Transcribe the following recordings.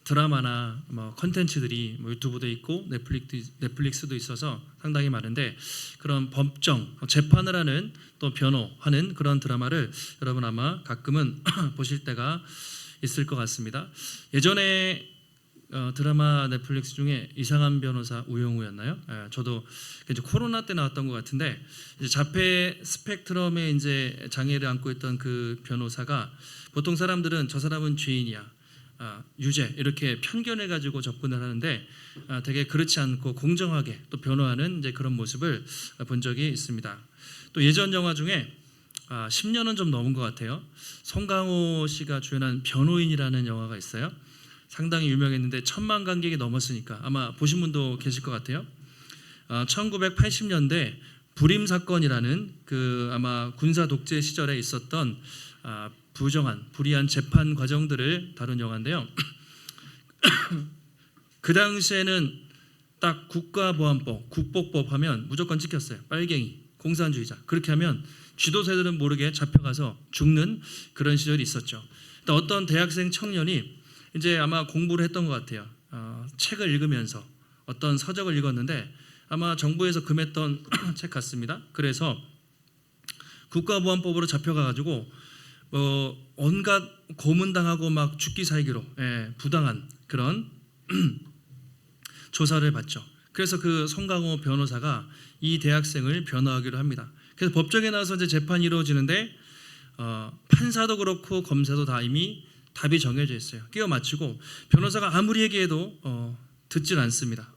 드라마나 뭐 컨텐츠들이 뭐 유튜브도 있고 넷플릭스도 있어서 상당히 많은데, 그런 법정 재판을 하는 또 변호하는 그런 드라마를 여러분 아마 가끔은 보실 때가 있을 것 같습니다. 예전에 드라마 넷플릭스 중에 이상한 변호사 우영우였나요? 저도 이제 코로나 때 나왔던 것 같은데, 이제 자폐 스펙트럼의 이제 장애를 안고 있던 그 변호사가, 보통 사람들은 저 사람은 죄인이야, 유죄, 이렇게 편견을 가지고 접근을 하는데 되게 그렇지 않고 공정하게 또 변호하는 이제 그런 모습을 본 적이 있습니다. 또 예전 영화 중에 10년은 좀 넘은 것 같아요. 송강호 씨가 주연한 변호인이라는 영화가 있어요. 상당히 유명했는데 1000만 관객이 넘었으니까 아마 보신 분도 계실 것 같아요. 1980년대 불임 사건이라는 그 아마 군사 독재 시절에 있었던 불이한 재판 과정들을 다룬 영화인데요. 그 당시에는 딱 국가보안법, 국보법 하면 무조건 찍혔어요. 빨갱이, 공산주의자. 그렇게 하면 쥐도 새들은 모르게 잡혀가서 죽는 그런 시절이 있었죠. 어떤 대학생 청년이 이제 아마 공부를 했던 것 같아요. 책을 읽으면서 어떤 서적을 읽었는데 아마 정부에서 금했던 책 같습니다. 그래서 국가보안법으로 잡혀가가지고 온갖 고문당하고 막 죽기 살기로 부당한 그런 조사를 받죠. 그래서 그 송강호 변호사가 이 대학생을 변호하기로 합니다. 그래서 법정에 나와서 이제 재판이 이루어지는데 판사도 그렇고 검사도 다 이미 답이 정해져 있어요. 끼워 맞추고 변호사가 아무리 얘기해도 듣질 않습니다.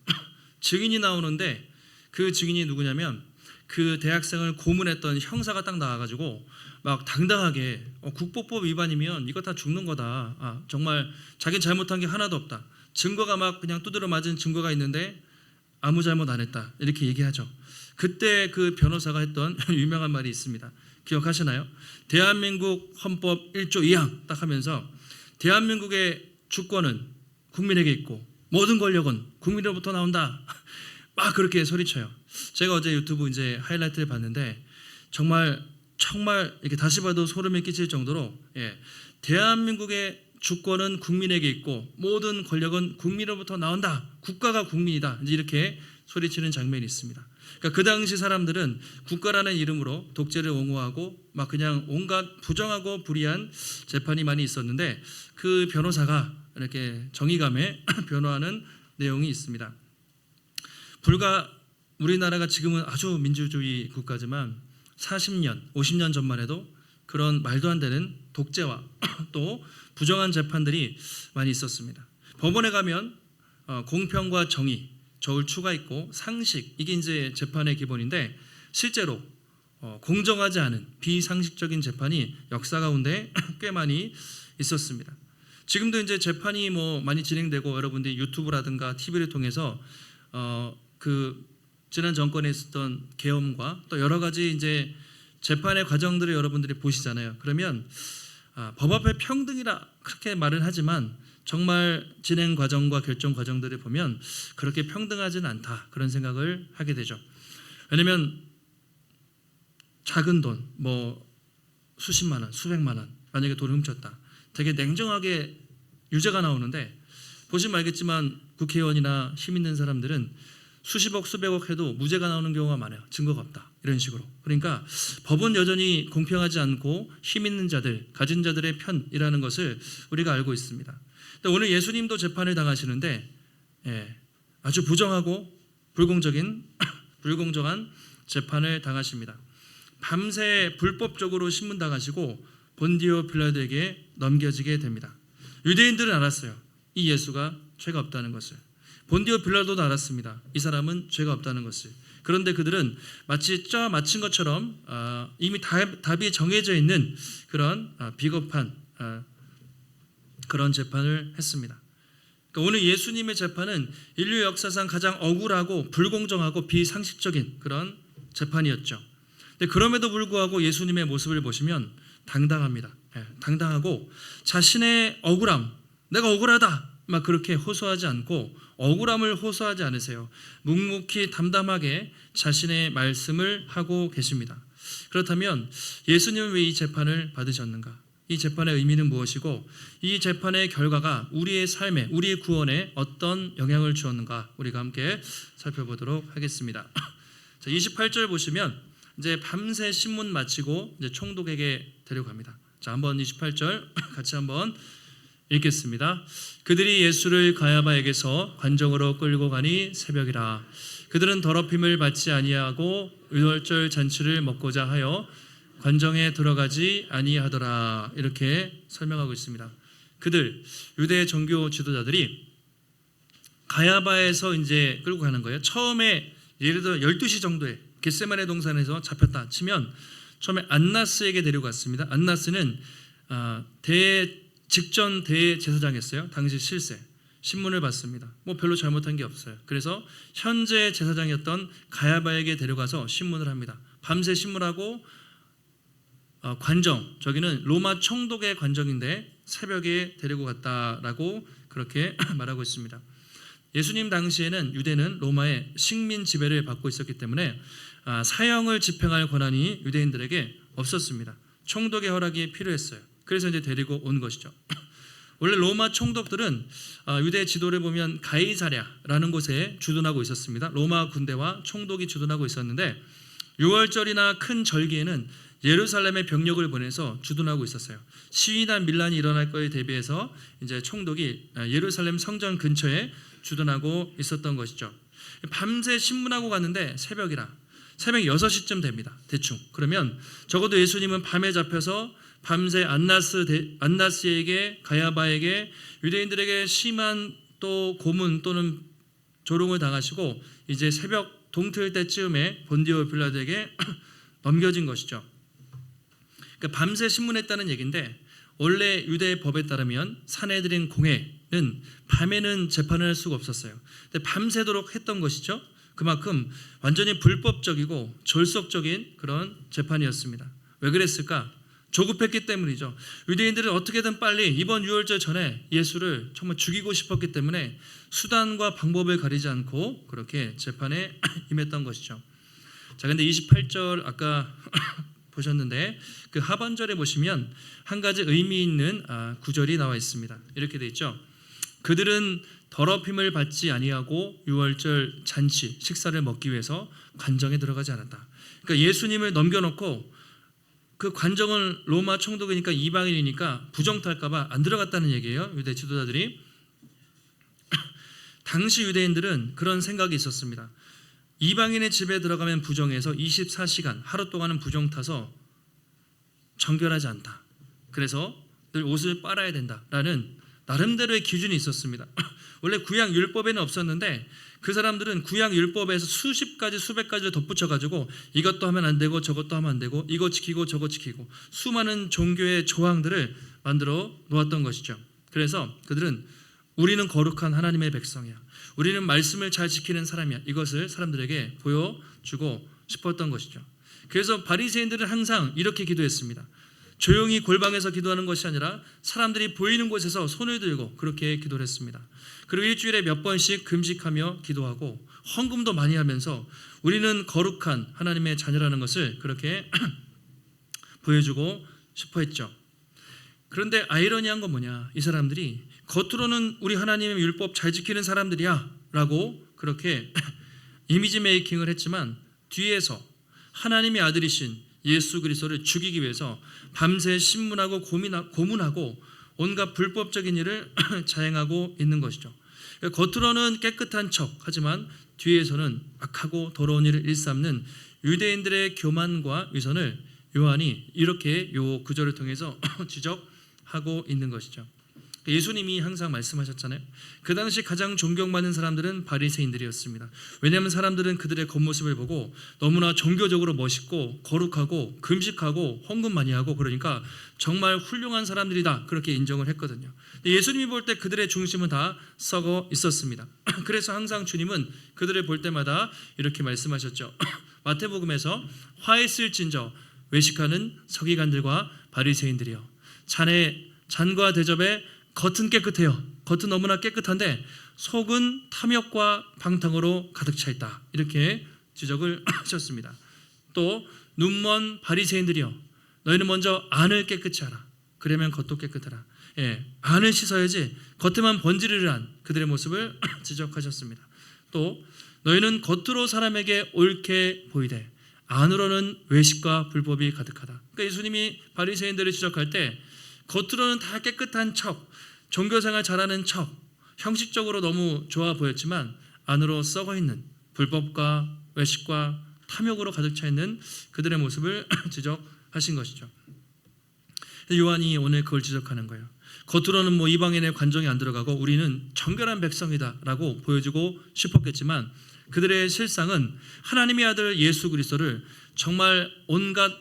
증인이 나오는데 그 증인이 누구냐면 그 대학생을 고문했던 형사가 딱 나와가지고 막 당당하게 국보법 위반이면 이거 다 죽는 거다. 정말 자기는 잘못한 게 하나도 없다. 증거가 막 그냥 두드려 맞은 증거가 있는데 아무 잘못 안 했다. 이렇게 얘기하죠. 그때 그 변호사가 했던 유명한 말이 있습니다. 기억하시나요? 대한민국 헌법 1조 2항 딱 하면서 대한민국의 주권은 국민에게 있고 모든 권력은 국민으로부터 나온다. 막 그렇게 소리쳐요. 제가 어제 유튜브 이제 하이라이트를 봤는데 정말 이렇게 다시 봐도 소름이 끼칠 정도로 대한민국의 주권은 국민에게 있고 모든 권력은 국민으로부터 나온다. 국가가 국민이다. 이제 이렇게 소리치는 장면이 있습니다. 그러니까 그 당시 사람들은 국가라는 이름으로 독재를 옹호하고 막 그냥 온갖 부정하고 불의한 재판이 많이 있었는데 그 변호사가 이렇게 정의감에 변호하는 내용이 있습니다. 불과 우리나라가 지금은 아주 민주주의 국가지만 40년, 50년 전만 해도 그런 말도 안 되는 독재와 또 부정한 재판들이 많이 있었습니다. 법원에 가면 공평과 정의, 저울추가 있고 상식, 이게 이제 재판의 기본인데 실제로 공정하지 않은 비상식적인 재판이 역사 가운데 꽤 많이 있었습니다. 지금도 이제 재판이 뭐 많이 진행되고 여러분들이 유튜브라든가 TV를 통해서 그 지난 정권에 있었던 계엄과 또 여러 가지 이제 재판의 과정들을 여러분들이 보시잖아요. 그러면 법 앞에 평등이라 그렇게 말을 하지만 정말 진행 과정과 결정 과정들을 보면 그렇게 평등하지는 않다, 그런 생각을 하게 되죠. 왜냐하면 작은 돈, 뭐 수십만 원, 수백만 원 만약에 돈을 훔쳤다, 되게 냉정하게 유죄가 나오는데 보시면 알겠지만 국회의원이나 힘 있는 사람들은 수십억, 수백억 해도 무죄가 나오는 경우가 많아요. 증거가 없다, 이런 식으로. 그러니까 법은 여전히 공평하지 않고 힘 있는 자들, 가진 자들의 편이라는 것을 우리가 알고 있습니다. 근데 오늘 예수님도 재판을 당하시는데 아주 부정하고 불공정한 재판을 당하십니다. 밤새 불법적으로 신문당하시고 본디오 빌라도에게 넘겨지게 됩니다. 유대인들은 알았어요. 이 예수가 죄가 없다는 것을. 본디오 빌라도도 알았습니다. 이 사람은 죄가 없다는 것을. 그런데 그들은 마치 맞힌 것처럼 이미 답이 정해져 있는 그런 비겁한 그런 재판을 했습니다. 그러니까 오늘 예수님의 재판은 인류 역사상 가장 억울하고 불공정하고 비상식적인 그런 재판이었죠. 근데 그럼에도 불구하고 예수님의 모습을 보시면 당당합니다. 당당하고 자신의 억울함, 내가 억울하다 막 그렇게 호소하지 않고 억울함을 호소하지 않으세요. 묵묵히 담담하게 자신의 말씀을 하고 계십니다. 그렇다면 예수님은 왜 이 재판을 받으셨는가? 이 재판의 의미는 무엇이고 이 재판의 결과가 우리의 삶에, 우리의 구원에 어떤 영향을 주었는가 우리가 함께 살펴보도록 하겠습니다. 자, 28절 보시면 이제 밤새 신문 마치고 이제 총독에게 데려갑니다. 자, 한번 28절 같이 한번 읽겠습니다. 그들이 예수를 가야바에게서 관정으로 끌고 가니 새벽이라. 그들은 더럽힘을 받지 아니하고 유월절 잔치를 먹고자 하여 관정에 들어가지 아니하더라. 이렇게 설명하고 있습니다. 그들 유대 종교 지도자들이 가야바에서 이제 끌고 가는 거예요. 처음에 예를 들어 12시 정도에 겟세마네 동산에서 잡혔다 치면 처음에 안나스에게 데려갔습니다. 안나스는 직전 대제사장이었어요. 당시 실세. 신문을 받습니다. 뭐 별로 잘못한 게 없어요. 그래서 현재 제사장이었던 가야바에게 데려가서 신문을 합니다. 밤새 신문하고 관정, 저기는 로마 총독의 관정인데 새벽에 데리고 갔다라고 그렇게 말하고 있습니다. 예수님 당시에는 유대는 로마의 식민 지배를 받고 있었기 때문에 사형을 집행할 권한이 유대인들에게 없었습니다. 총독의 허락이 필요했어요. 그래서 이제 데리고 온 것이죠. 원래 로마 총독들은 유대 지도를 보면 가이사랴라는 곳에 주둔하고 있었습니다. 로마 군대와 총독이 주둔하고 있었는데 6월절이나 큰 절기에는 예루살렘에 병력을 보내서 주둔하고 있었어요. 시위나 밀란이 일어날 거에 대비해서 이제 총독이 예루살렘 성전 근처에 주둔하고 있었던 것이죠. 밤새 신문하고 갔는데 새벽이라. 새벽 6시쯤 됩니다. 대충. 그러면 적어도 예수님은 밤에 잡혀서 밤새 안나스에게 가야바에게 유대인들에게 심한 또 고문 또는 조롱을 당하시고 이제 새벽 동틀 때쯤에 본디오 빌라도에게 넘겨진 것이죠. 그러니까 밤새 신문했다는 얘기인데 원래 유대 법에 따르면 사내들인 공회는 밤에는 재판을 할 수가 없었어요. 근데 밤새도록 했던 것이죠. 그만큼 완전히 불법적이고 졸속적인 그런 재판이었습니다. 왜 그랬을까? 조급했기 때문이죠. 유대인들은 어떻게든 빨리 이번 유월절 전에 예수를 정말 죽이고 싶었기 때문에 수단과 방법을 가리지 않고 그렇게 재판에 임했던 것이죠. 자, 근데 28절 아까 보셨는데 그 하반절에 보시면 한 가지 의미 있는 구절이 나와 있습니다. 이렇게 돼 있죠. 그들은 더럽힘을 받지 아니하고 유월절 잔치 식사를 먹기 위해서 관정에 들어가지 않았다. 그러니까 예수님을 넘겨놓고 그 관정은 로마 총독이니까 이방인이니까 부정탈까봐 안 들어갔다는 얘기예요. 유대 지도자들이. 당시 유대인들은 그런 생각이 있었습니다. 이방인의 집에 들어가면 부정해서 24시간 하루 동안은 부정 타서 정결하지 않다. 그래서 늘 옷을 빨아야 된다라는 나름대로의 기준이 있었습니다. 원래 구약 율법에는 없었는데 그 사람들은 구약 율법에서 수십 가지 수백 가지를 덧붙여가지고 이것도 하면 안 되고 저것도 하면 안 되고 이거 지키고 저거 지키고 수많은 종교의 조항들을 만들어 놓았던 것이죠. 그래서 그들은 우리는 거룩한 하나님의 백성이야. 우리는 말씀을 잘 지키는 사람이야. 이것을 사람들에게 보여주고 싶었던 것이죠. 그래서 바리새인들은 항상 이렇게 기도했습니다. 조용히 골방에서 기도하는 것이 아니라 사람들이 보이는 곳에서 손을 들고 그렇게 기도를 했습니다. 그리고 일주일에 몇 번씩 금식하며 기도하고 헌금도 많이 하면서 우리는 거룩한 하나님의 자녀라는 것을 그렇게 보여주고 싶어 했죠. 그런데 아이러니한 건 뭐냐? 이 사람들이 겉으로는 우리 하나님의 율법 잘 지키는 사람들이야 라고 그렇게 이미지 메이킹을 했지만 뒤에서 하나님의 아들이신 예수 그리스도를 죽이기 위해서 밤새 신문하고 고문하고 온갖 불법적인 일을 자행하고 있는 것이죠. 겉으로는 깨끗한 척 하지만 뒤에서는 악하고 더러운 일을 일삼는 유대인들의 교만과 위선을 요한이 이렇게 요 구절을 통해서 지적하고 있는 것이죠. 예수님이 항상 말씀하셨잖아요. 그 당시 가장 존경받는 사람들은 바리새인들이었습니다. 왜냐하면 사람들은 그들의 겉모습을 보고 너무나 종교적으로 멋있고 거룩하고 금식하고 헌금 많이 하고 그러니까 정말 훌륭한 사람들이다 그렇게 인정을 했거든요. 예수님이 볼 때 그들의 중심은 다 썩어 있었습니다. 그래서 항상 주님은 그들을 볼 때마다 이렇게 말씀하셨죠. 마태복음에서 화했을진저 외식하는 서기관들과 바리새인들이여 잔과 대접에 겉은 깨끗해요. 겉은 너무나 깨끗한데 속은 탐욕과 방탕으로 가득 차 있다. 이렇게 지적을 하셨습니다. 또 눈먼 바리새인들이여 너희는 먼저 안을 깨끗이 하라. 그러면 겉도 깨끗하라. 안을 씻어야지 겉에만 번지르르한 그들의 모습을 지적하셨습니다. 또 너희는 겉으로 사람에게 옳게 보이되 안으로는 외식과 불법이 가득하다. 그러니까 예수님이 바리새인들을 지적할 때 겉으로는 다 깨끗한 척, 종교생활 잘하는 척, 형식적으로 너무 좋아 보였지만 안으로 썩어 있는 불법과 외식과 탐욕으로 가득 차 있는 그들의 모습을 지적하신 것이죠. 요한이 오늘 그걸 지적하는 거예요. 겉으로는 뭐 이방인의 관종이 안 들어가고 우리는 정결한 백성이다라고 보여주고 싶었겠지만 그들의 실상은 하나님의 아들 예수 그리스도를 정말 온갖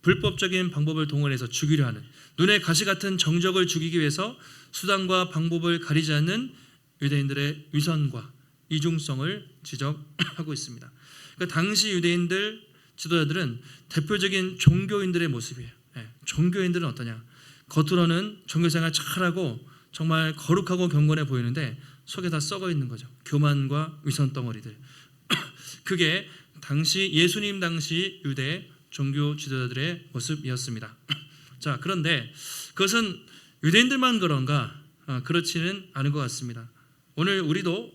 불법적인 방법을 동원해서 죽이려 하는, 눈에 가시 같은 정적을 죽이기 위해서 수단과 방법을 가리지 않는 유대인들의 위선과 이중성을 지적하고 있습니다. 그러니까 당시 유대인들 지도자들은 대표적인 종교인들의 모습이에요. 종교인들은 어떠냐? 겉으로는 종교생활 잘하고 정말 거룩하고 경건해 보이는데 속에 다 썩어 있는 거죠. 교만과 위선 덩어리들. 그게 당시 예수님 당시 유대 종교 지도자들의 모습이었습니다. 자, 그런데 그것은 유대인들만 그런가? 그렇지는 않은 것 같습니다. 오늘 우리도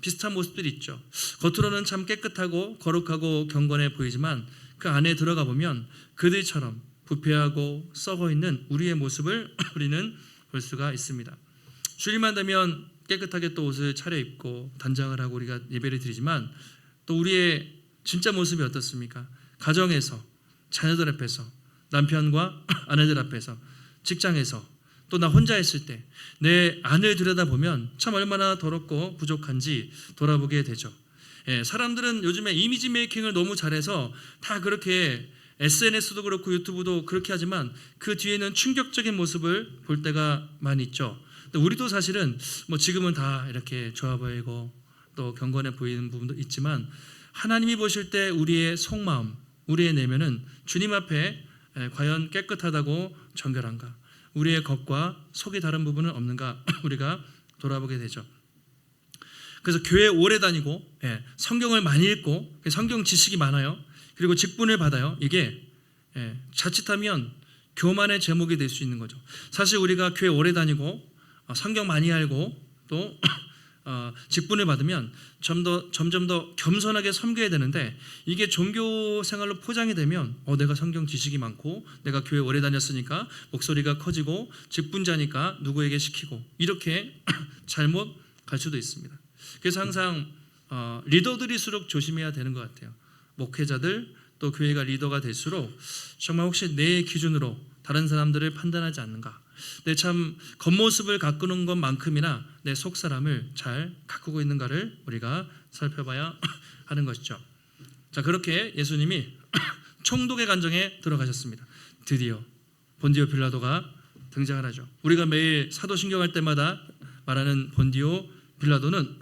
비슷한 모습들이 있죠. 겉으로는 참 깨끗하고 거룩하고 경건해 보이지만 그 안에 들어가 보면 그들처럼 부패하고 썩어 있는 우리의 모습을 우리는 볼 수가 있습니다. 주일만 되면 깨끗하게 또 옷을 차려입고 단장을 하고 우리가 예배를 드리지만 또 우리의 진짜 모습이 어떻습니까? 가정에서, 자녀들 앞에서, 남편과 아내들 앞에서, 직장에서, 또 나 혼자 있을 때 내 안을 들여다보면 참 얼마나 더럽고 부족한지 돌아보게 되죠. 사람들은 요즘에 이미지 메이킹을 너무 잘해서 다 그렇게 SNS도 그렇고 유튜브도 그렇게 하지만 그 뒤에는 충격적인 모습을 볼 때가 많이 있죠. 근데 우리도 사실은 뭐 지금은 다 이렇게 좋아 보이고 또 경건해 보이는 부분도 있지만 하나님이 보실 때 우리의 속마음, 우리의 내면은 주님 앞에 과연 깨끗하다고 정결한가? 우리의 겉과 속이 다른 부분은 없는가? 우리가 돌아보게 되죠. 그래서 교회 오래 다니고 성경을 많이 읽고 성경 지식이 많아요. 그리고 직분을 받아요. 이게 자칫하면 교만의 제목이 될 수 있는 거죠. 사실 우리가 교회 오래 다니고 성경 많이 알고 또 직분을 받으면 점점 더 겸손하게 섬겨야 되는데 이게 종교 생활로 포장이 되면 내가 성경 지식이 많고 내가 교회 오래 다녔으니까 목소리가 커지고 직분자니까 누구에게 시키고 이렇게 잘못 갈 수도 있습니다. 그래서 항상 리더들일수록 조심해야 되는 것 같아요. 목회자들 또 교회가 리더가 될수록 정말 혹시 내 기준으로 다른 사람들을 판단하지 않는가? 내 참 겉모습을 가꾸는 것만큼이나 내 속사람을 잘 가꾸고 있는가를 우리가 살펴봐야 하는 것이죠. 자, 그렇게 예수님이 총독의 관정에 들어가셨습니다. 드디어 본디오 빌라도가 등장을 하죠. 우리가 매일 사도신경할 때마다 말하는 본디오 빌라도는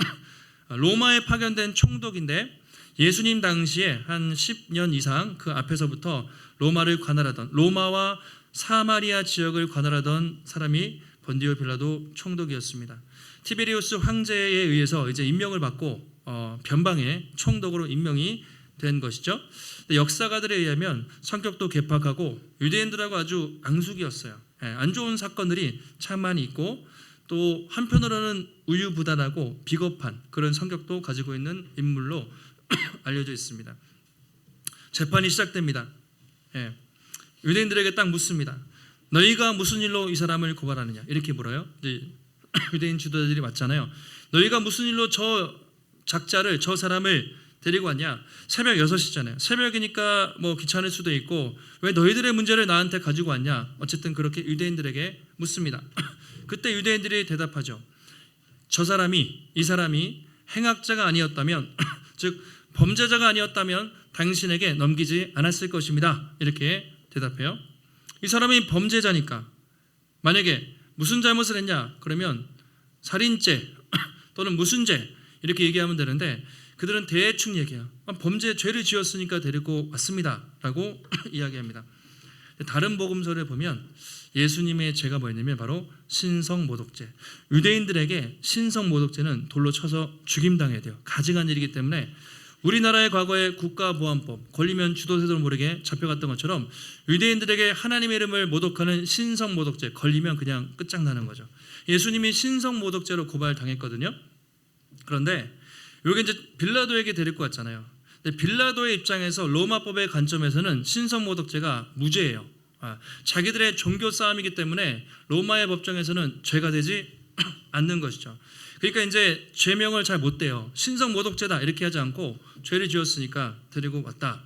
로마에 파견된 총독인데 예수님 당시에 한 10년 이상 그 앞에서부터 로마를 관할하던 로마와 사마리아 지역을 관할하던 사람이 본디오 빌라도 총독이었습니다. 티베리우스 황제에 의해서 이제 임명을 받고 변방의 총독으로 임명이 된 것이죠. 역사가들에 의하면 성격도 괴팍하고 유대인들하고 아주 앙숙이었어요. 안 좋은 사건들이 참 많이 있고 또 한편으로는 우유부단하고 비겁한 그런 성격도 가지고 있는 인물로 알려져 있습니다. 재판이 시작됩니다. 유대인들에게 딱 묻습니다. 너희가 무슨 일로 이 사람을 고발하느냐? 이렇게 물어요. 유대인 지도자들이 맞잖아요. 너희가 무슨 일로 저 작자를, 저 사람을 데리고 왔냐? 새벽 6시잖아요. 새벽이니까 뭐 귀찮을 수도 있고 왜 너희들의 문제를 나한테 가지고 왔냐? 어쨌든 그렇게 유대인들에게 묻습니다. 그때 유대인들이 대답하죠. 이 사람이 행악자가 아니었다면 즉 범죄자가 아니었다면 당신에게 넘기지 않았을 것입니다. 이렇게 대답해요. 이 사람이 범죄자니까 만약에 무슨 잘못을 했냐? 그러면 살인죄 또는 무슨 죄 이렇게 얘기하면 되는데 그들은 대충 얘기해요. 죄를 지었으니까 데리고 왔습니다 라고 이야기합니다. 다른 복음서를 보면 예수님의 죄가 뭐였냐면 바로 신성모독죄. 유대인들에게 신성모독죄는 돌로 쳐서 죽임당해야 돼요. 가증한 일이기 때문에 우리나라의 과거의 국가보안법, 걸리면 주도세도 모르게 잡혀갔던 것처럼 유대인들에게 하나님의 이름을 모독하는 신성모독죄, 걸리면 그냥 끝장나는 거죠. 예수님이 신성모독죄로 고발당했거든요. 그런데 여기 이제 빌라도에게 데리고 왔잖아요. 근데 빌라도의 입장에서 로마법의 관점에서는 신성모독죄가 무죄예요. 자기들의 종교 싸움이기 때문에 로마의 법정에서는 죄가 되지 않는 것이죠. 그러니까 이제 죄명을 잘 못 대요. 신성모독죄다 이렇게 하지 않고 죄를 지었으니까 데리고 왔다.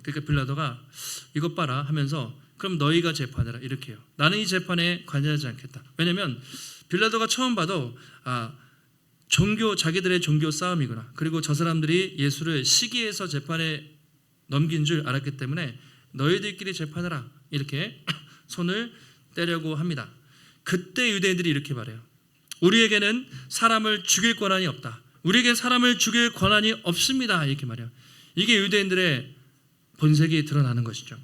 그러니까 빌라도가 이것 봐라 하면서 그럼 너희가 재판해라 이렇게 해요. 나는 이 재판에 관여하지 않겠다. 왜냐하면 빌라도가 처음 봐도 자기들의 종교 싸움이구나. 그리고 저 사람들이 예수를 시기해서 재판에 넘긴 줄 알았기 때문에 너희들끼리 재판해라 이렇게 손을 떼려고 합니다. 그때 유대인들이 이렇게 말해요. 우리에게는 사람을 죽일 권한이 없다. 우리에겐 사람을 죽일 권한이 없습니다. 이렇게 말해요. 이게 유대인들의 본색이 드러나는 것이죠.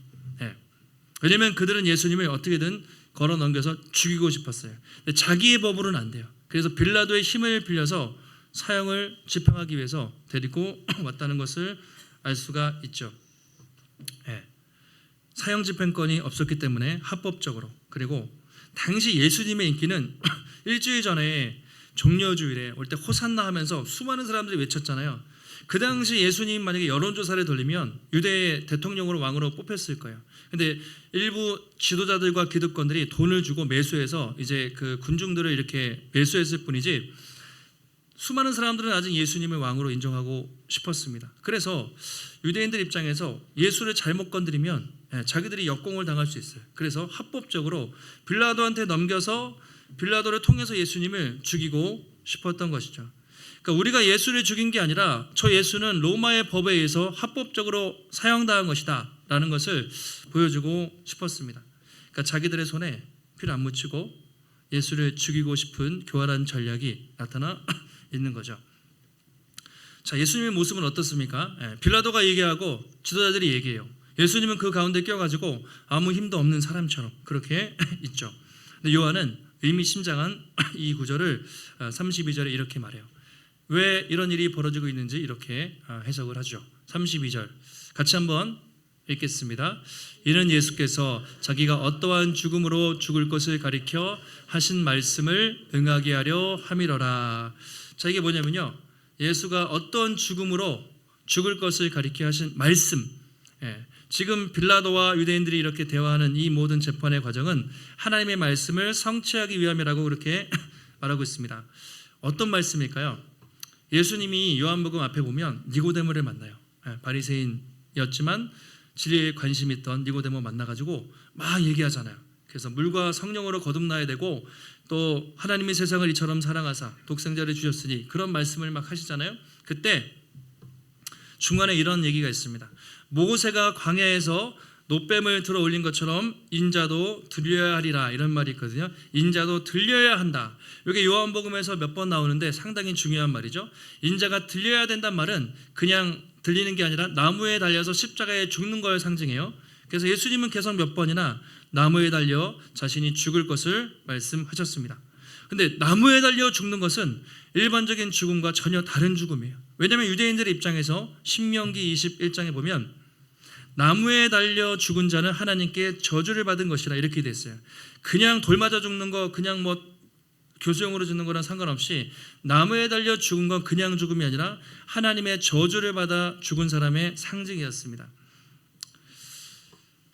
왜냐하면 그들은 예수님을 어떻게든 걸어 넘겨서 죽이고 싶었어요. 근데 자기의 법으로는 안 돼요. 그래서 빌라도의 힘을 빌려서 사형을 집행하기 위해서 데리고 왔다는 것을 알 수가 있죠. 사형 집행권이 없었기 때문에 합법적으로, 그리고 당시 예수님의 인기는 일주일 전에 종려주일에 올 때 호산나 하면서 수많은 사람들이 외쳤잖아요. 그 당시 예수님 만약에 여론조사를 돌리면 유대의 대통령으로 왕으로 뽑혔을 거예요. 근데 일부 지도자들과 기득권들이 돈을 주고 매수해서 이제 그 군중들을 이렇게 매수했을 뿐이지 수많은 사람들은 아직 예수님을 왕으로 인정하고 싶었습니다. 그래서 유대인들 입장에서 예수를 잘못 건드리면 자기들이 역공을 당할 수 있어요. 그래서 합법적으로 빌라도한테 넘겨서 빌라도를 통해서 예수님을 죽이고 싶었던 것이죠. 그러니까 우리가 예수를 죽인 게 아니라 저 예수는 로마의 법에 의해서 합법적으로 사형당한 것이다 라는 것을 보여주고 싶었습니다. 그러니까 자기들의 손에 피를 안 묻히고 예수를 죽이고 싶은 교활한 전략이 나타나 있는 거죠. 자, 예수님의 모습은 어떻습니까? 빌라도가 얘기하고 지도자들이 얘기해요. 예수님은 그 가운데 껴가지고 아무 힘도 없는 사람처럼 그렇게 있죠. 근데 요한은 의미심장한 이 구절을 32절에 이렇게 말해요. 왜 이런 일이 벌어지고 있는지 이렇게 해석을 하죠. 32절 같이 한번 읽겠습니다. 이는 예수께서 자기가 어떠한 죽음으로 죽을 것을 가리켜 하신 말씀을 응하게 하려 함이러라. 자, 이게 뭐냐면요, 예수가 어떤 죽음으로 죽을 것을 가리켜 하신 말씀. 지금 빌라도와 유대인들이 이렇게 대화하는 이 모든 재판의 과정은 하나님의 말씀을 성취하기 위함이라고 그렇게 말하고 있습니다. 어떤 말씀일까요? 예수님이 요한복음 앞에 보면 니고데모를 만나요. 바리새인이었지만 진리에 관심 있던 니고데모 만나가지고 막 얘기하잖아요. 그래서 물과 성령으로 거듭나야 되고 또 하나님이 세상을 이처럼 사랑하사 독생자를 주셨으니 그런 말씀을 막 하시잖아요. 그때 중간에 이런 얘기가 있습니다. 모세가 광야에서 놋뱀을 들어 올린 것처럼 인자도 들려야 하리라, 이런 말이 있거든요. 인자도 들려야 한다. 이게 요한복음에서 몇 번 나오는데 상당히 중요한 말이죠. 인자가 들려야 된다는 말은 그냥 들리는 게 아니라 나무에 달려서 십자가에 죽는 걸 상징해요. 그래서 예수님은 계속 몇 번이나 나무에 달려 자신이 죽을 것을 말씀하셨습니다. 근데 나무에 달려 죽는 것은 일반적인 죽음과 전혀 다른 죽음이에요. 왜냐하면 유대인들의 입장에서 신명기 21장에 보면 나무에 달려 죽은 자는 하나님께 저주를 받은 것이라 이렇게 돼 있어요. 그냥 돌 맞아 죽는 거, 그냥 뭐 교수형으로 죽는 거랑 상관없이 나무에 달려 죽은 건 그냥 죽음이 아니라 하나님의 저주를 받아 죽은 사람의 상징이었습니다.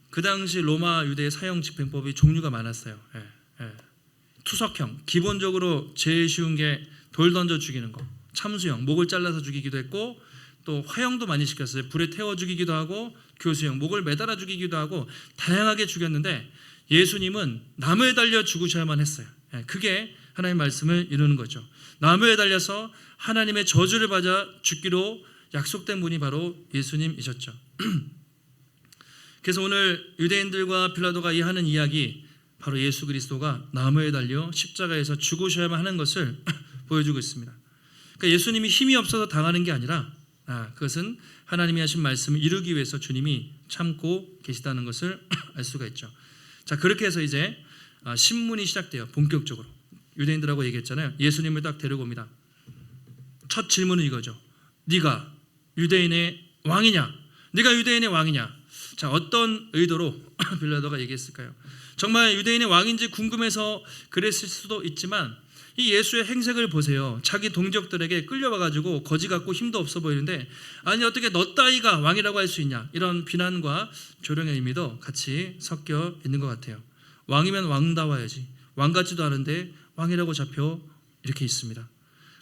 그 당시 로마 유대의 사형 집행법이 종류가 많았어요. 투석형, 기본적으로 제일 쉬운 게 돌 던져 죽이는 거, 참수형, 목을 잘라서 죽이기도 했고 또 화형도 많이 시켰어요. 불에 태워 죽이기도 하고 교수형, 목을 매달아 죽이기도 하고 다양하게 죽였는데 예수님은 나무에 달려 죽으셔야만 했어요. 그게 하나님의 말씀을 이루는 거죠. 나무에 달려서 하나님의 저주를 받아 죽기로 약속된 분이 바로 예수님이셨죠. 그래서 오늘 유대인들과 빌라도가 하는 이야기, 바로 예수 그리스도가 나무에 달려 십자가에서 죽으셔야만 하는 것을 보여주고 있습니다. 그러니까 예수님이 힘이 없어서 당하는 게 아니라 그것은 하나님이 하신 말씀을 이루기 위해서 주님이 참고 계시다는 것을 알 수가 있죠. 자, 그렇게 해서 이제 신문이 시작돼요. 본격적으로 유대인들하고 얘기했잖아요. 예수님을 딱 데리고 옵니다. 첫 질문은 이거죠. 네가 유대인의 왕이냐? 네가 유대인의 왕이냐? 자, 어떤 의도로 빌라도가 얘기했을까요? 정말 유대인의 왕인지 궁금해서 그랬을 수도 있지만 이 예수의 행색을 보세요. 자기 동족들에게 끌려와가지고 거지 같고 힘도 없어 보이는데, 아니 어떻게 너 따위가 왕이라고 할 수 있냐, 이런 비난과 조롱의 의미도 같이 섞여 있는 것 같아요. 왕이면 왕다워야지, 왕 같지도 않은데 왕이라고 잡혀 이렇게 있습니다.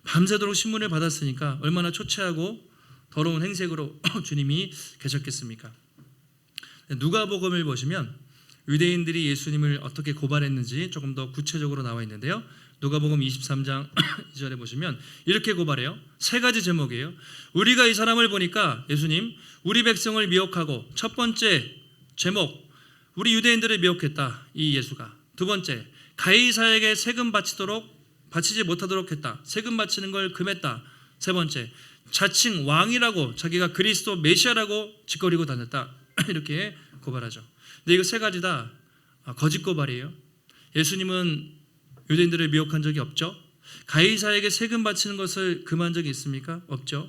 밤새도록 신문을 받았으니까 얼마나 초췌하고 더러운 행색으로 주님이 계셨겠습니까? 누가복음을 보시면 유대인들이 예수님을 어떻게 고발했는지 조금 더 구체적으로 나와 있는데요. 누가복음 23장 2절에 보시면 이렇게 고발해요. 세 가지 제목이에요. 우리가 이 사람을 보니까, 예수님, 우리 백성을 미혹하고, 첫 번째 제목, 우리 유대인들을 미혹했다, 이 예수가. 두 번째, 가이사에게 세금 바치지 못하도록 했다, 세금 바치는 걸 금했다. 세 번째, 자칭 왕이라고, 자기가 그리스도 메시아라고 짓거리고 다녔다, 이렇게 고발하죠. 근데 이거 세 가지 다 거짓 고발이에요. 예수님은 유대인들을 미혹한 적이 없죠. 가이사에게 세금 바치는 것을 금한 적이 있습니까? 없죠.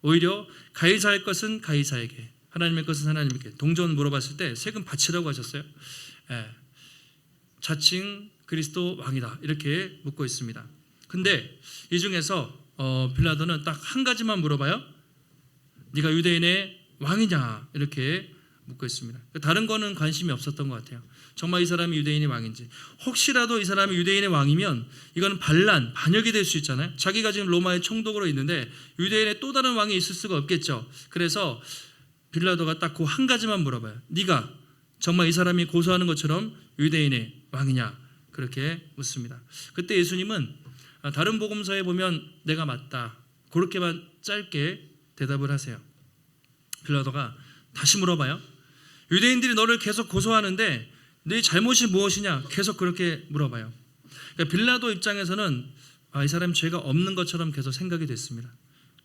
오히려 가이사의 것은 가이사에게, 하나님의 것은 하나님께, 동전 물어봤을 때 세금 바치라고 하셨어요. 자칭 그리스도 왕이다, 이렇게 묻고 있습니다. 근데 이 중에서 빌라도는 딱 한 가지만 물어봐요. 네가 유대인의 왕이냐, 이렇게 묻고 있습니다. 다른 거는 관심이 없었던 것 같아요. 정말 이 사람이 유대인의 왕인지, 혹시라도 이 사람이 유대인의 왕이면 이건 반역이 될 수 있잖아요. 자기가 지금 로마의 총독으로 있는데 유대인의 또 다른 왕이 있을 수가 없겠죠. 그래서 빌라도가 딱 그 한 가지만 물어봐요. 네가 정말 이 사람이 고소하는 것처럼 유대인의 왕이냐, 그렇게 묻습니다. 그때 예수님은 다른 복음서에 보면 내가 맞다, 그렇게만 짧게 대답을 하세요. 빌라도가 다시 물어봐요. 유대인들이 너를 계속 고소하는데 네 잘못이 무엇이냐, 계속 그렇게 물어봐요. 그러니까 빌라도 입장에서는 이 사람 죄가 없는 것처럼 계속 생각이 됐습니다.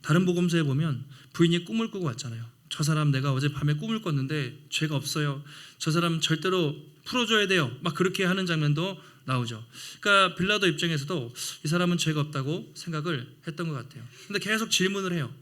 다른 복음서에 보면 부인이 꿈을 꾸고 왔잖아요. 저 사람 내가 어제 밤에 꿈을 꿨는데 죄가 없어요, 저 사람 절대로 풀어줘야 돼요, 막 그렇게 하는 장면도 나오죠. 그러니까 빌라도 입장에서도 이 사람은 죄가 없다고 생각을 했던 것 같아요. 근데 계속 질문을 해요.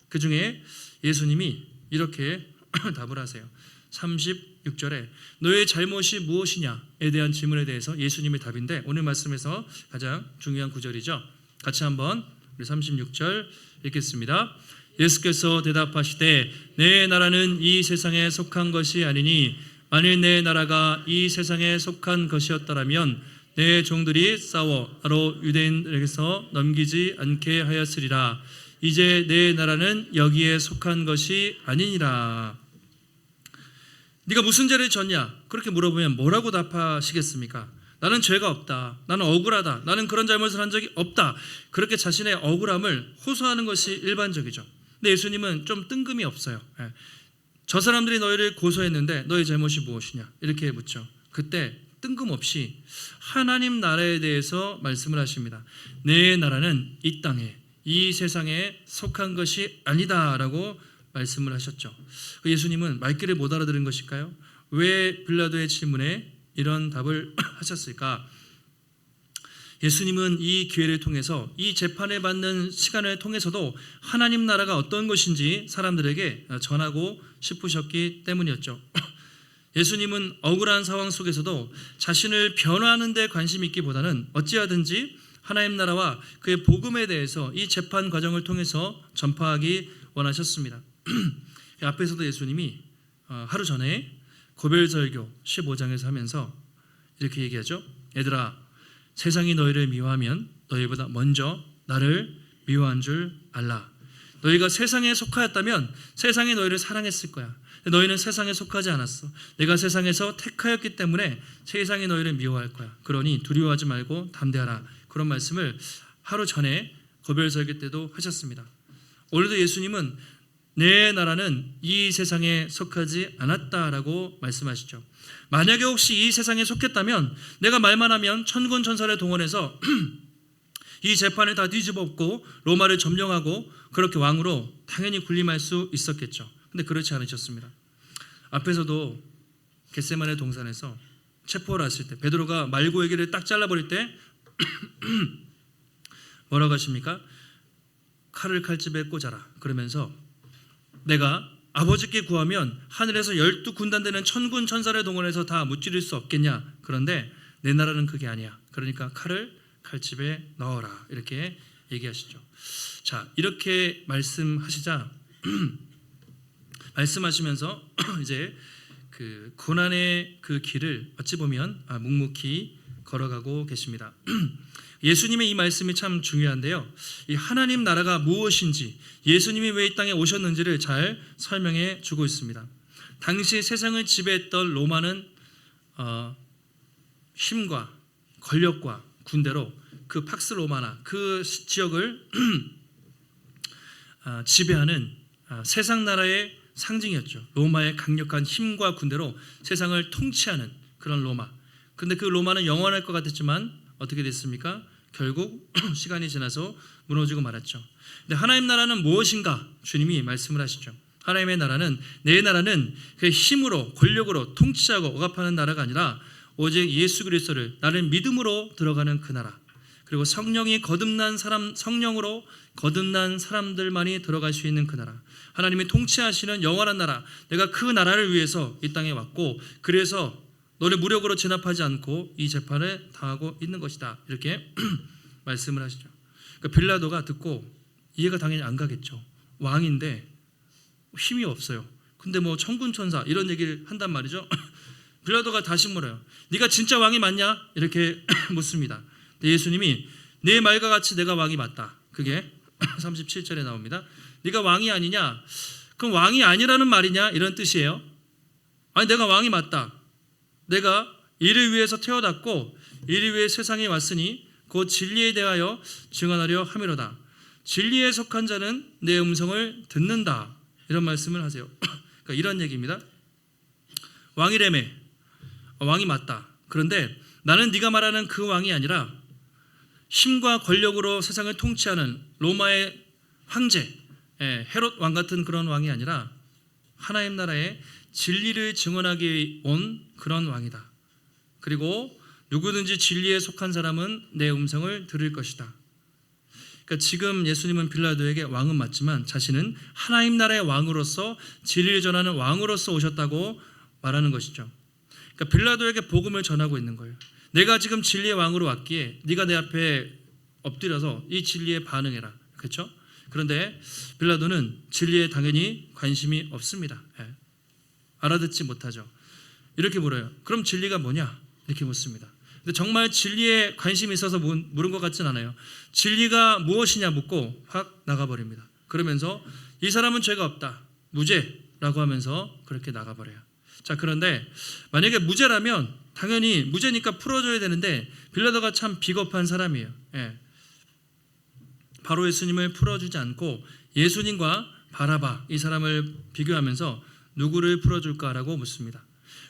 그 중에 예수님이 이렇게 답을 하세요. 36절에 너의 잘못이 무엇이냐에 대한 질문에 대해서 예수님의 답인데, 오늘 말씀에서 가장 중요한 구절이죠. 같이 한번 우리 36절 읽겠습니다. 예수께서 대답하시되 내 나라는 이 세상에 속한 것이 아니니 만일 내 나라가 이 세상에 속한 것이었더라면 내 종들이 싸워 나로 유대인에게서 넘기지 않게 하였으리라. 이제 내 나라는 여기에 속한 것이 아니니라. 네가 무슨 죄를 졌냐, 그렇게 물어보면 뭐라고 답하시겠습니까? 나는 죄가 없다, 나는 억울하다, 나는 그런 잘못을 한 적이 없다, 그렇게 자신의 억울함을 호소하는 것이 일반적이죠. 근데 예수님은 좀 뜬금이 없어요. 저 사람들이 너희를 고소했는데 너희 잘못이 무엇이냐, 이렇게 묻죠. 그때 뜬금없이 하나님 나라에 대해서 말씀을 하십니다. 내 나라는 이 땅에, 이 세상에 속한 것이 아니다라고 말씀을 하셨죠. 예수님은 말귀를 못 알아들은 것일까요? 왜 빌라도의 질문에 이런 답을 하셨을까? 예수님은 이 기회를 통해서, 이 재판을 받는 시간을 통해서도 하나님 나라가 어떤 것인지 사람들에게 전하고 싶으셨기 때문이었죠. 예수님은 억울한 상황 속에서도 자신을 변화하는 데 관심이 있기보다는 어찌하든지 하나님 나라와 그의 복음에 대해서 이 재판 과정을 통해서 전파하기 원하셨습니다. 앞에서도 예수님이 하루 전에 고별설교 15장에서 하면서 이렇게 얘기하죠. 얘들아, 세상이 너희를 미워하면 너희보다 먼저 나를 미워한 줄 알라. 너희가 세상에 속하였다면 세상이 너희를 사랑했을 거야. 너희는 세상에 속하지 않았어. 내가 세상에서 택하였기 때문에 세상이 너희를 미워할 거야. 그러니 두려워하지 말고 담대하라. 그런 말씀을 하루 전에 고별설교 때도 하셨습니다. 오늘도 예수님은 내 나라는 이 세상에 속하지 않았다라고 말씀하시죠. 만약에 혹시 이 세상에 속했다면 내가 말만 하면 천군 천사를 동원해서 이 재판을 다 뒤집어엎고 로마를 점령하고 그렇게 왕으로 당연히 군림할 수 있었겠죠. 근데 그렇지 않으셨습니다. 앞에서도 겟세마네 동산에서 체포를 했을 때 베드로가 말고에게를 딱 잘라버릴 때 뭐라고 하십니까? 칼을 칼집에 꽂아라. 그러면서 내가 아버지께 구하면 하늘에서 12군단 되는 천군 천사를 동원해서 다 무찌를 수 없겠냐? 그런데 내 나라는 그게 아니야. 그러니까 칼을 칼집에 넣어라. 이렇게 얘기하시죠. 자, 이렇게 말씀하시자 말씀하시면서 이제 그 고난의 그 길을 어찌 보면 묵묵히 걸어가고 계십니다. 예수님의 이 말씀이 참 중요한데요. 이 하나님 나라가 무엇인지, 예수님이 왜 이 땅에 오셨는지를 잘 설명해 주고 있습니다. 당시 세상을 지배했던 로마는 힘과 권력과 군대로 그 팍스 로마나 그 지역을 지배하는 세상 나라의 상징이었죠. 로마의 강력한 힘과 군대로 세상을 통치하는 그런 로마. 근데 그 로마는 영원할 것 같았지만 어떻게 됐습니까? 결국 시간이 지나서 무너지고 말았죠. 근데 하나님 나라는 무엇인가? 주님이 말씀을 하시죠. 하나님의 나라는, 내 나라는 그 힘으로 권력으로 통치하고 억압하는 나라가 아니라 오직 예수 그리스도를 나를 믿음으로 들어가는 그 나라. 그리고 성령이 거듭난 사람, 성령으로 거듭난 사람들만이 들어갈 수 있는 그 나라. 하나님이 통치하시는 영원한 나라. 내가 그 나라를 위해서 이 땅에 왔고, 그래서 너를 무력으로 진압하지 않고 이 재판을 당하고 있는 것이다. 이렇게 말씀을 하시죠. 그러니까 빌라도가 듣고 이해가 당연히 안 가겠죠. 왕인데 힘이 없어요. 근데 뭐 천군천사 이런 얘기를 한단 말이죠. 빌라도가 다시 물어요. 네가 진짜 왕이 맞냐? 이렇게 묻습니다. 예수님이 내 말과 같이 내가 왕이 맞다. 그게 37절에 나옵니다. 네가 왕이 아니냐? 그럼 왕이 아니라는 말이냐? 이런 뜻이에요. 아니, 내가 왕이 맞다. 내가 이를 위해서 태어났고 이를 위해 세상에 왔으니 곧 진리에 대하여 증언하려 함이로다. 진리에 속한 자는 내 음성을 듣는다. 이런 말씀을 하세요. 그러니까 이런 얘기입니다. 왕이라며, 왕이 맞다. 그런데 나는 네가 말하는 그 왕이 아니라 힘과 권력으로 세상을 통치하는 로마의 황제, 헤롯 왕 같은 그런 왕이 아니라 하나님 나라의 진리를 증언하기 온 그런 왕이다. 그리고 누구든지 진리에 속한 사람은 내 음성을 들을 것이다. 그러니까 지금 예수님은 빌라도에게 왕은 맞지만 자신은 하나님 나라의 왕으로서 진리를 전하는 왕으로서 오셨다고 말하는 것이죠. 그러니까 빌라도에게 복음을 전하고 있는 거예요. 내가 지금 진리의 왕으로 왔기에 네가 내 앞에 엎드려서 이 진리에 반응해라. 그렇죠? 그런데 빌라도는 진리에 당연히 관심이 없습니다. 알아듣지 못하죠. 이렇게 물어요. 그럼 진리가 뭐냐? 이렇게 묻습니다. 근데 정말 진리에 관심이 있어서 물은 것 같진 않아요. 진리가 무엇이냐 묻고 확 나가버립니다. 그러면서 이 사람은 죄가 없다. 무죄라고 하면서 그렇게 나가버려요. 자, 그런데 만약에 무죄라면 당연히 무죄니까 풀어줘야 되는데 빌라도가 참 비겁한 사람이에요. 바로 예수님을 풀어주지 않고 예수님과 바라바 이 사람을 비교하면서 누구를 풀어줄까라고 묻습니다.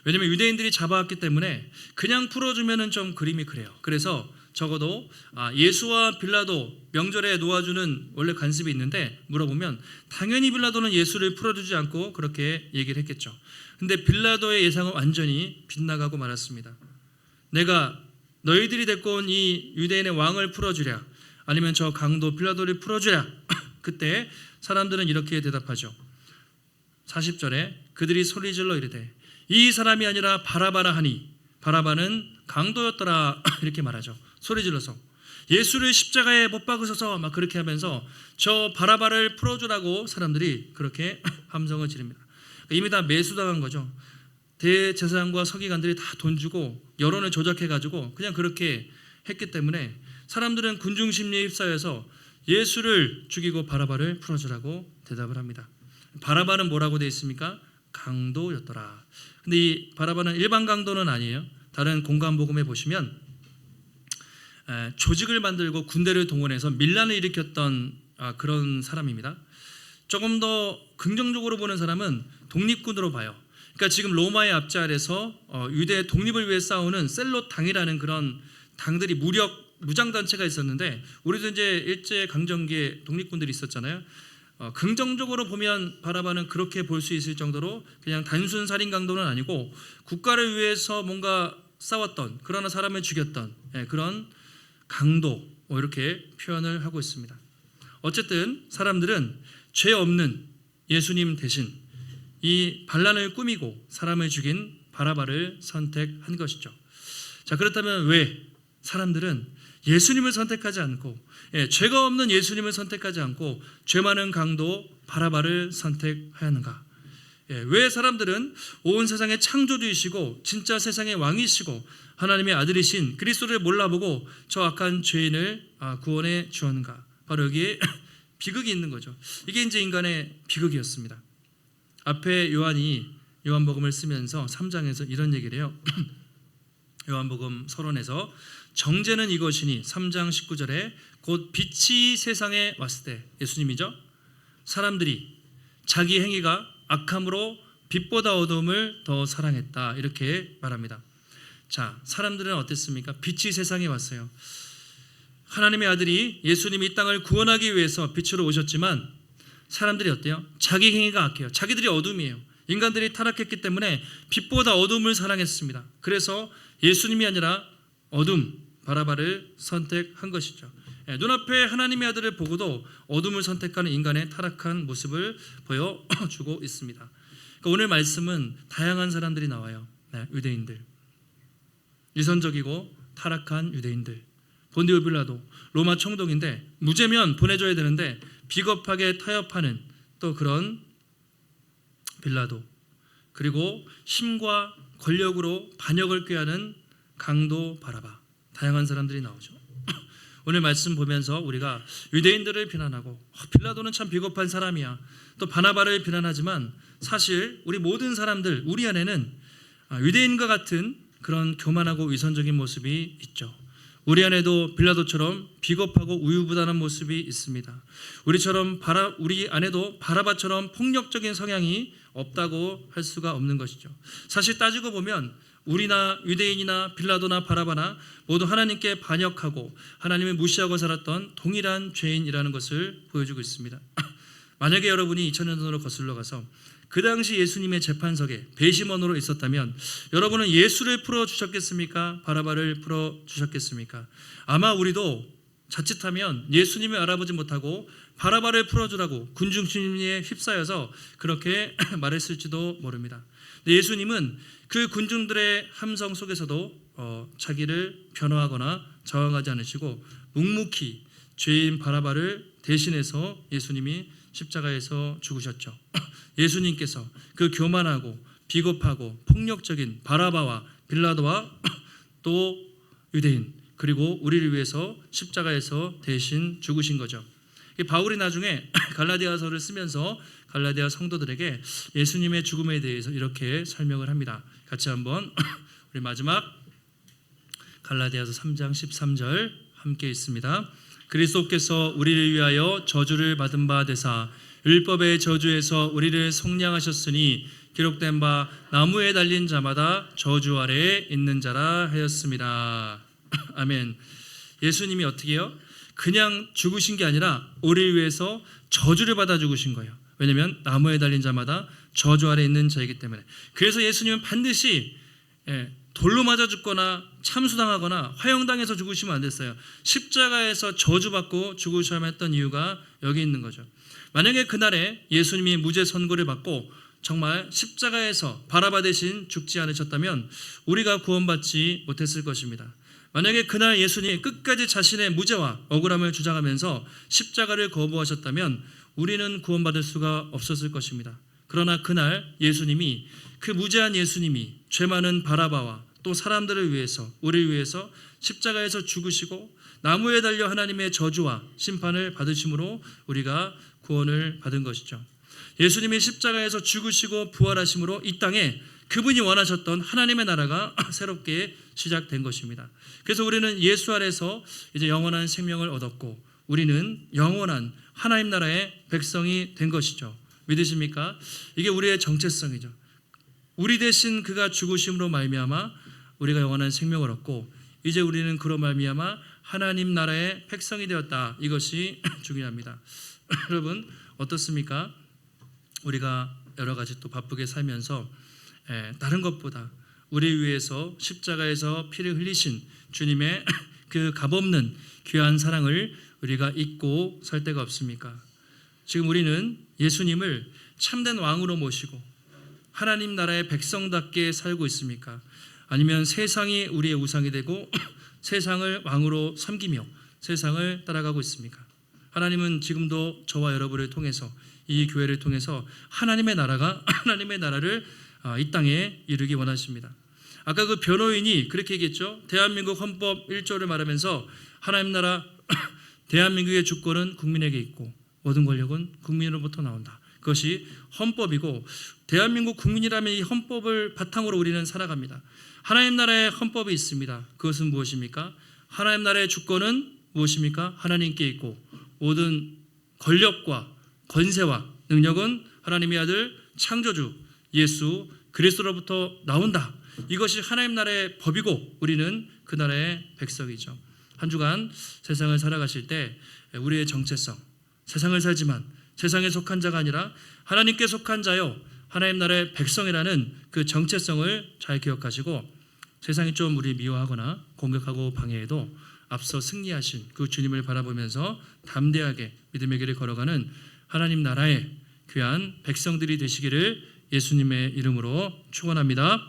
왜냐하면 유대인들이 잡아왔기 때문에 그냥 풀어주면은 좀 그림이 그래요. 그래서 적어도 예수와 빌라도 명절에 놓아주는 원래 관습이 있는데 물어보면 당연히 빌라도는 예수를 풀어주지 않고 그렇게 얘기를 했겠죠. 근데 빌라도의 예상은 완전히 빗나가고 말았습니다. 내가 너희들이 데리고 온 이 유대인의 왕을 풀어주랴 아니면 저 강도 빌라도를 풀어주랴. 그때 사람들은 이렇게 대답하죠. 40절에 그들이 소리질러 이르되 이 사람이 아니라 바라바라 하니 바라바는 강도였더라. 이렇게 말하죠. 소리질러서 예수를 십자가에 못 박으셔서 막 그렇게 하면서 저 바라바를 풀어주라고 사람들이 그렇게 함성을 지릅니다. 이미 다 매수당한 거죠. 대제사장과 서기관들이 다 돈 주고 여론을 조작해가지고 그냥 그렇게 했기 때문에 사람들은 군중심리에 휩싸여서 예수를 죽이고 바라바를 풀어주라고 대답을 합니다. 바라바는 뭐라고 되어 있습니까? 강도였더라. 근데 이 바라바는 일반 강도는 아니에요. 다른 공관복음에 보시면 조직을 만들고 군대를 동원해서 밀란을 일으켰던 그런 사람입니다. 조금 더 긍정적으로 보는 사람은 독립군으로 봐요. 그러니까 지금 로마의 압제 아래서 유대의 독립을 위해 싸우는 셀롯 당이라는 그런 당들이 무장단체가 있었는데 우리도 이제 일제 강점기에 독립군들이 있었잖아요. 긍정적으로 보면 바라바는 그렇게 볼 수 있을 정도로 그냥 단순 살인 강도는 아니고 국가를 위해서 뭔가 싸웠던 그러나 사람을 죽였던 그런 강도 이렇게 표현을 하고 있습니다. 어쨌든 사람들은 죄 없는 예수님 대신 이 반란을 꾸미고 사람을 죽인 바라바를 선택한 것이죠. 자, 그렇다면 왜 사람들은 예수님을 선택하지 않고, 죄가 없는 예수님을 선택하지 않고 죄 많은 강도 바라바를 선택하였는가? 왜 사람들은 온 세상의 창조주이시고 진짜 세상의 왕이시고 하나님의 아들이신 그리스도를 몰라보고 저 악한 죄인을 구원해 주었는가? 바로 여기에 비극이 있는 거죠. 이게 이제 인간의 비극이었습니다. 앞에 요한이 요한복음을 쓰면서 3장에서 이런 얘기를 해요. 요한복음 서론에서 정죄는 이것이니 3장 19절에 곧 빛이 세상에 왔을 때, 예수님이죠, 사람들이 자기 행위가 악함으로 빛보다 어두움을 더 사랑했다, 이렇게 말합니다. 자, 사람들은 어땠습니까? 빛이 세상에 왔어요. 하나님의 아들이 예수님이 이 땅을 구원하기 위해서 빛으로 오셨지만 사람들이 어때요? 자기 행위가 악해요. 자기들이 어둠이에요. 인간들이 타락했기 때문에 빛보다 어둠을 사랑했습니다. 그래서 예수님이 아니라 어둠, 바라바를 선택한 것이죠. 눈앞에 하나님의 아들을 보고도 어둠을 선택하는 인간의 타락한 모습을 보여주고 있습니다. 그러니까 오늘 말씀은 다양한 사람들이 나와요. 유대인들, 위선적이고 타락한 유대인들, 본디오 빌라도 로마 총독인데 무죄면 보내줘야 되는데 비겁하게 타협하는 또 그런 빌라도, 그리고 힘과 권력으로 반역을 꾀하는 강도 바라바, 다양한 사람들이 나오죠. 오늘 말씀 보면서 우리가 유대인들을 비난하고 빌라도는 참 비겁한 사람이야, 또 바나바를 비난하지만 사실 우리 모든 사람들, 우리 안에는 유대인과 같은 그런 교만하고 위선적인 모습이 있죠. 우리 안에도 빌라도처럼 비겁하고 우유부단한 모습이 있습니다. 우리 안에도 바라바처럼 폭력적인 성향이 없다고 할 수가 없는 것이죠. 사실 따지고 보면 우리나 유대인이나 빌라도나 바라바나 모두 하나님께 반역하고 하나님을 무시하고 살았던 동일한 죄인이라는 것을 보여주고 있습니다. 만약에 여러분이 2000년 전으로 거슬러 가서 그 당시 예수님의 재판석에 배심원으로 있었다면 여러분은 예수를 풀어주셨겠습니까? 바라바를 풀어주셨겠습니까? 아마 우리도 자칫하면 예수님을 알아보지 못하고 바라바를 풀어주라고 군중심리에 휩싸여서 그렇게 말했을지도 모릅니다. 근데 예수님은 그 군중들의 함성 속에서도 자기를 변호하거나 저항하지 않으시고 묵묵히 죄인 바라바를 대신해서 예수님이 십자가에서 죽으셨죠. 예수님께서 그 교만하고 비겁하고 폭력적인 바라바와 빌라도와 또 유대인, 그리고 우리를 위해서 십자가에서 대신 죽으신 거죠. 바울이 나중에 갈라디아서를 쓰면서 갈라디아 성도들에게 예수님의 죽음에 대해서 이렇게 설명을 합니다. 같이 한번 우리 마지막 갈라디아서 3장 13절 함께 있습니다. 그리스도께서 우리를 위하여 저주를 받은 바 되사 율법의 저주에서 우리를 속량하셨으니 기록된 바 나무에 달린 자마다 저주 아래에 있는 자라 하였습니다. 아멘. 예수님이 어떻게 해요? 그냥 죽으신 게 아니라 우리를 위해서 저주를 받아 죽으신 거예요. 왜냐하면 나무에 달린 자마다 저주 아래에 있는 자이기 때문에. 그래서 예수님은 반드시 돌로 맞아 죽거나 참수당하거나 화형당해서 죽으시면 안 됐어요. 십자가에서 저주받고 죽으셔야만 했던 이유가 여기 있는 거죠. 만약에 그날에 예수님이 무죄 선고를 받고 정말 십자가에서 바라바 대신 죽지 않으셨다면 우리가 구원받지 못했을 것입니다. 만약에 그날 예수님이 끝까지 자신의 무죄와 억울함을 주장하면서 십자가를 거부하셨다면 우리는 구원받을 수가 없었을 것입니다. 그러나 그날 예수님이, 그 무죄한 예수님이 죄 많은 바라바와 또 사람들을 위해서, 우리를 위해서 십자가에서 죽으시고 나무에 달려 하나님의 저주와 심판을 받으심으로 우리가 구원을 받은 것이죠. 예수님이 십자가에서 죽으시고 부활하심으로 이 땅에 그분이 원하셨던 하나님의 나라가 새롭게 시작된 것입니다. 그래서 우리는 예수 안에서 이제 영원한 생명을 얻었고 우리는 영원한 하나님 나라의 백성이 된 것이죠. 믿으십니까? 이게 우리의 정체성이죠. 우리 대신 그가 죽으심으로 말미암아 우리가 영원한 생명을 얻고 이제 우리는 그로 말미암아 하나님 나라의 백성이 되었다. 이것이 중요합니다. 여러분 어떻습니까? 우리가 여러 가지 또 바쁘게 살면서 다른 것보다 우리 위해서 십자가에서 피를 흘리신 주님의 그 값없는 귀한 사랑을 우리가 잊고 살 데가 없습니까? 지금 우리는 예수님을 참된 왕으로 모시고 하나님 나라의 백성답게 살고 있습니까? 아니면 세상이 우리의 우상이 되고 세상을 왕으로 섬기며 세상을 따라가고 있습니까? 하나님은 지금도 저와 여러분을 통해서 이 교회를 통해서 하나님의 나라를 이 땅에 이루기 원하십니다. 아까 그 변호인이 그렇게 얘기했죠. 대한민국 헌법 1조를 말하면서 하나님 나라 대한민국의 주권은 국민에게 있고 모든 권력은 국민으로부터 나온다. 그것이 헌법이고 대한민국 국민이라면 이 헌법을 바탕으로 우리는 살아갑니다. 하나님 나라의 헌법이 있습니다. 그것은 무엇입니까? 하나님 나라의 주권은 무엇입니까? 하나님께 있고 모든 권력과 권세와 능력은 하나님의 아들 창조주 예수 그리스도로부터 나온다. 이것이 하나님 나라의 법이고 우리는 그 나라의 백성이죠. 한 주간 세상을 살아가실 때 우리의 정체성, 세상을 살지만 세상에 속한 자가 아니라 하나님께 속한 자요 하나님 나라의 백성이라는 그 정체성을 잘 기억하시고 세상이 좀 우리 미워하거나 공격하고 방해해도 앞서 승리하신 그 주님을 바라보면서 담대하게 믿음의 길을 걸어가는 하나님 나라의 귀한 백성들이 되시기를 예수님의 이름으로 축원합니다.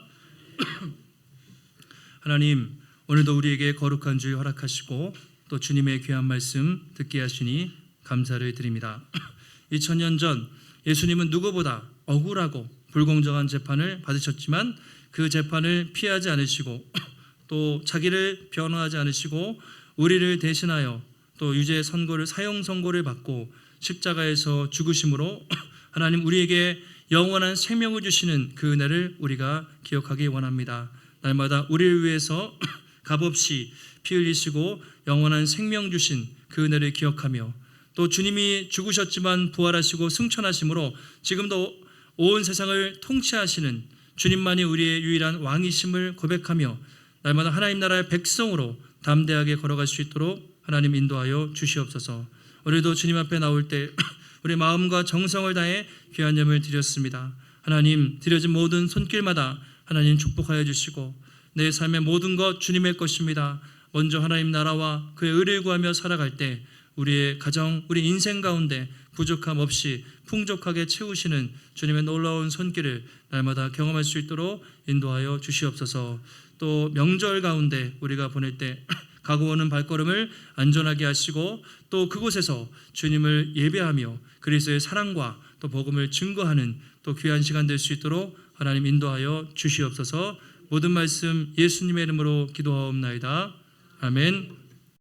하나님, 오늘도 우리에게 거룩한 주일 허락하시고 또 주님의 귀한 말씀 듣게 하시니 감사를 드립니다. 2000년 전 예수님은 누구보다 억울하고 불공정한 재판을 받으셨지만 그 재판을 피하지 않으시고 또 자기를 변호하지 않으시고 우리를 대신하여 또 유죄 선고를 사형 선고를 받고 십자가에서 죽으심으로 하나님 우리에게 영원한 생명을 주시는 그 은혜를 우리가 기억하기 원합니다. 날마다 우리를 위해서 값없이 피 흘리시고 영원한 생명 주신 그 은혜를 기억하며 또 주님이 죽으셨지만 부활하시고 승천하심으로 지금도 온 세상을 통치하시는 주님만이 우리의 유일한 왕이심을 고백하며 날마다 하나님 나라의 백성으로 담대하게 걸어갈 수 있도록 하나님 인도하여 주시옵소서. 오늘도 주님 앞에 나올 때 우리 마음과 정성을 다해 귀한 예물 드렸습니다. 하나님 드려진 모든 손길마다 하나님 축복하여 주시고 내 삶의 모든 것 주님의 것입니다. 먼저 하나님 나라와 그의 의를 구하며 살아갈 때 우리의 가정, 우리 인생 가운데 부족함 없이 풍족하게 채우시는 주님의 놀라운 손길을 날마다 경험할 수 있도록 인도하여 주시옵소서. 또 명절 가운데 우리가 보낼 때 가고 오는 발걸음을 안전하게 하시고 또 그곳에서 주님을 예배하며 그리스도의 사랑과 또 복음을 증거하는 또 귀한 시간 될 수 있도록 하나님 인도하여 주시옵소서. 모든 말씀 예수님의 이름으로 기도하옵나이다. 아멘.